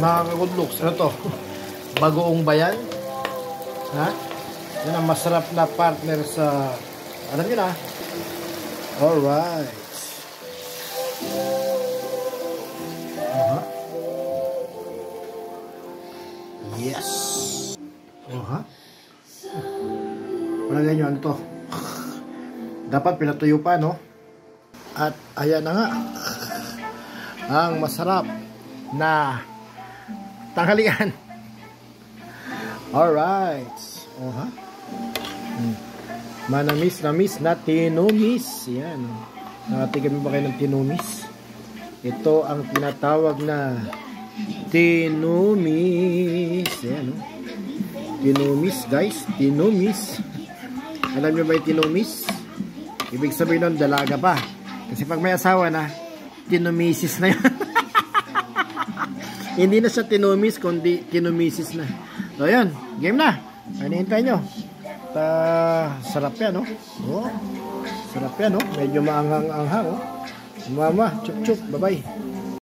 Mga ka-good looks, ano to? Bagoong bayan? Ha? Yan ang masarap na partner sa... Alam nyo na? Alright. Yes. Parang ganyan to. Dapat pinatuyo pa, no? At ayan na nga. Ang masarap na tanghalian. Alright. Manamis na tinumis. Yan. Nakatigan mo ba kayo ng tinumis? Ito ang tinatawag na tinumis. Yan, no? Tinumis, guys. Tinumis. Alam nyo ba yung tinumis? Ibig sabihin nun, dalaga pa. Kasi pag may asawa na, tinumisis na yun. Hindi na siya tinumis, kundi tinumisis na. So, yan. Game na. Hinihintay nyo. Sarap yan, no? Oh, sarap yan, no? Medyo maanghang-anghang, oh. Mama, chup-chup. Bye-bye.